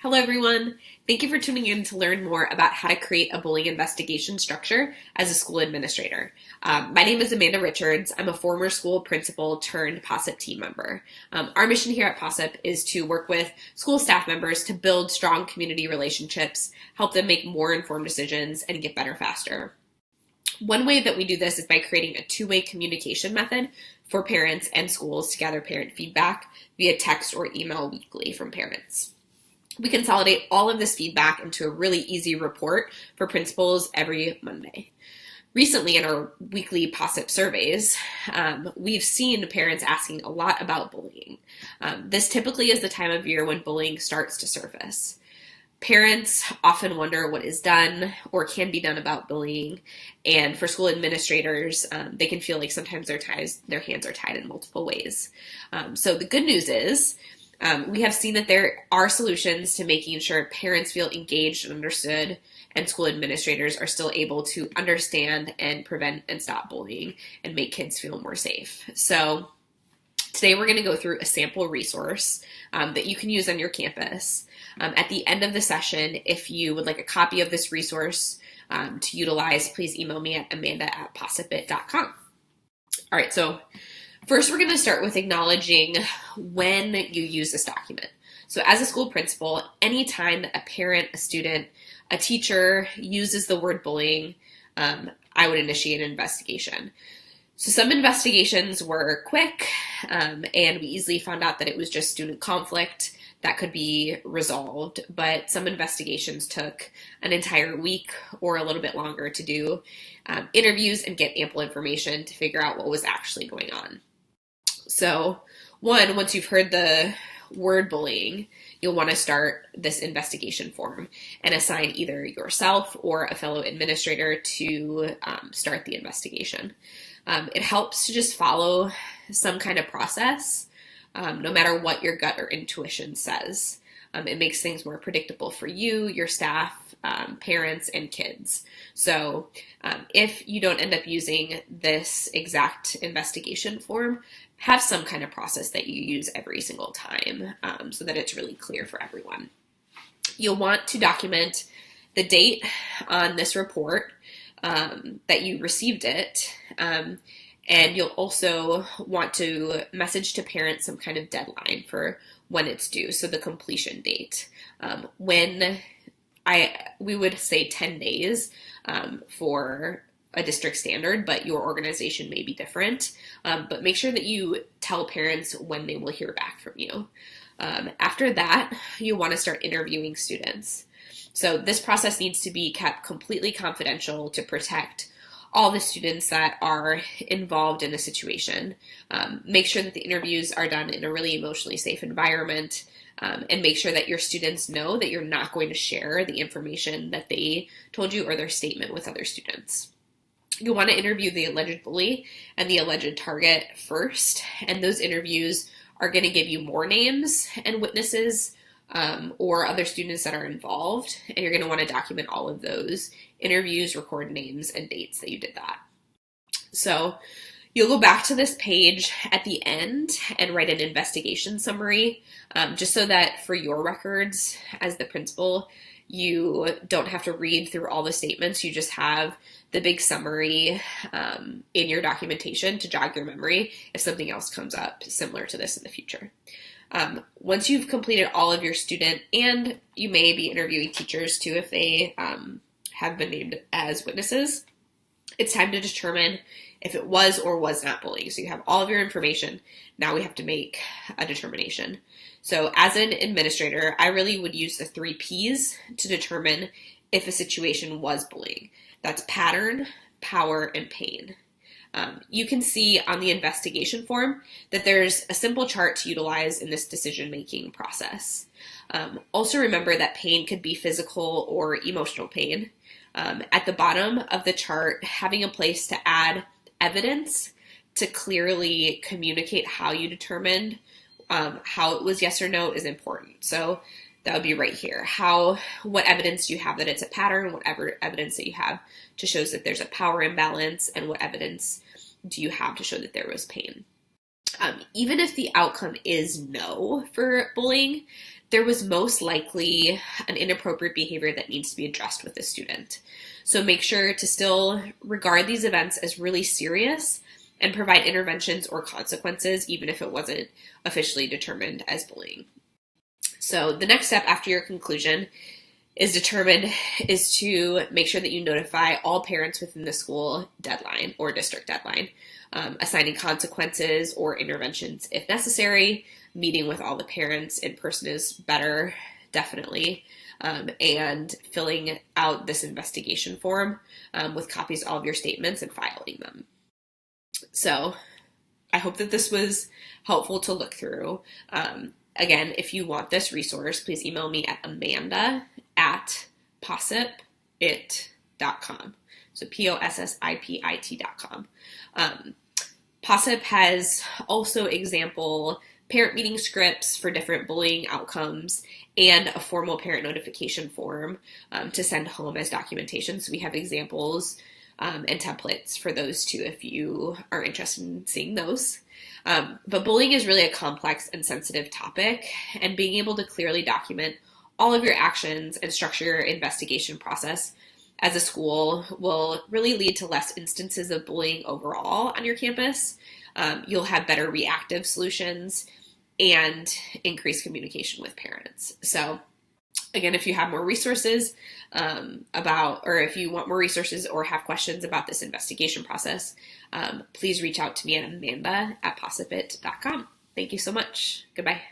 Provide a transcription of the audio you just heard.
Hello, everyone. Thank you for tuning in to learn more about how to create a bullying investigation structure as a school administrator. My name is Amanda Richards. I'm a former school principal turned POSIP team member. Our mission here at POSIP is to work with school staff members to build strong community relationships, help them make more informed decisions, and get better faster. One way that we do this is by creating a two-way communication method for parents and schools to gather parent feedback via text or email weekly from parents. We consolidate all of this feedback into a really easy report for principals every Monday. Recently, in our weekly POSIP surveys, we've seen parents asking a lot about bullying. This typically is the time of year when bullying starts to surface. Parents often wonder what is done or can be done about bullying, and for school administrators, they can feel like sometimes their hands are tied in multiple ways. So the good news is, we have seen that there are solutions to making sure parents feel engaged and understood, and school administrators are still able to understand and prevent and stop bullying and make kids feel more safe. So today we're going to go through a sample resource that you can use on your campus. At the end of the session, if you would like a copy of this resource to utilize, please email me at amanda@posipit.com. All right, so first, we're going to start with acknowledging when you use this document. So as a school principal, anytime that a parent, a student, a teacher uses the word bullying, I would initiate an investigation. So some investigations were quick, and we easily found out that it was just student conflict that could be resolved, but some investigations took an entire week or a little bit longer to do interviews and get ample information to figure out what was actually going on. So once you've heard the word bullying, you'll want to start this investigation form and assign either yourself or a fellow administrator to start the investigation. It helps to just follow some kind of process, no matter what your gut or intuition says. It makes things more predictable for you, your staff, parents, and kids. So if you don't end up using this exact investigation form, have some kind of process that you use every single time so that it's really clear for everyone. You'll want to document the date on this report that you received it, and you'll also want to message to parents some kind of deadline for when it's due, so the completion date. We would say 10 days for a district standard, but your organization may be different. But make sure that you tell parents when they will hear back from you. After that, you want to start interviewing students. So this process needs to be kept completely confidential to protect all the students that are involved in the situation. Make sure that the interviews are done in a really emotionally safe environment, and make sure that your students know that you're not going to share the information that they told you or their statement with other students. You'll want to interview the alleged bully and the alleged target first, and those interviews are going to give you more names and witnesses or other students that are involved, and you're going to want to document all of those interviews, record names and dates that you did that. So you'll go back to this page at the end and write an investigation summary, just so that for your records as the principal, you don't have to read through all the statements. You just have the big summary in your documentation to jog your memory if something else comes up similar to this in the future. Once you've completed all of your student, and you may be interviewing teachers too if they have been named as witnesses, it's time to determine if it was or was not bullying. So you have all of your information. Now we have to make a determination. So as an administrator, I really would use the 3 Ps to determine if a situation was bullying. That's pattern, power, and pain. You can see on the investigation form that there's a simple chart to utilize in this decision-making process. Also remember that pain could be physical or emotional pain. At the bottom of the chart, having a place to add evidence to clearly communicate how you determined how it was yes or no is important. So that would be right here. What evidence do you have that it's a pattern? Whatever evidence that you have to shows that there's a power imbalance, and what evidence do you have to show that there was pain? Even if the outcome is no for bullying, there was most likely an inappropriate behavior that needs to be addressed with the student. So make sure to still regard these events as really serious and provide interventions or consequences, even if it wasn't officially determined as bullying. So the next step after your conclusion is to make sure that you notify all parents within the school deadline or district deadline, assigning consequences or interventions if necessary. Meeting with all the parents in person is better, definitely, and filling out this investigation form with copies of all of your statements and filing them. So I hope that this was helpful to look through. Again, if you want this resource, please email me at amanda@possipit.com. So POSSIPIT.com. POSSIP has also example parent meeting scripts for different bullying outcomes and a formal parent notification form to send home as documentation. So we have examples and templates for those too if you are interested in seeing those. But bullying is really a complex and sensitive topic, and being able to clearly document all of your actions and structure your investigation process as a school will really lead to less instances of bullying overall on your campus. You'll have better reactive solutions and increased communication with parents. So again, if you have more resources if you want more resources or have questions about this investigation process, please reach out to me at amanda@possipit.com. Thank you so much. Goodbye.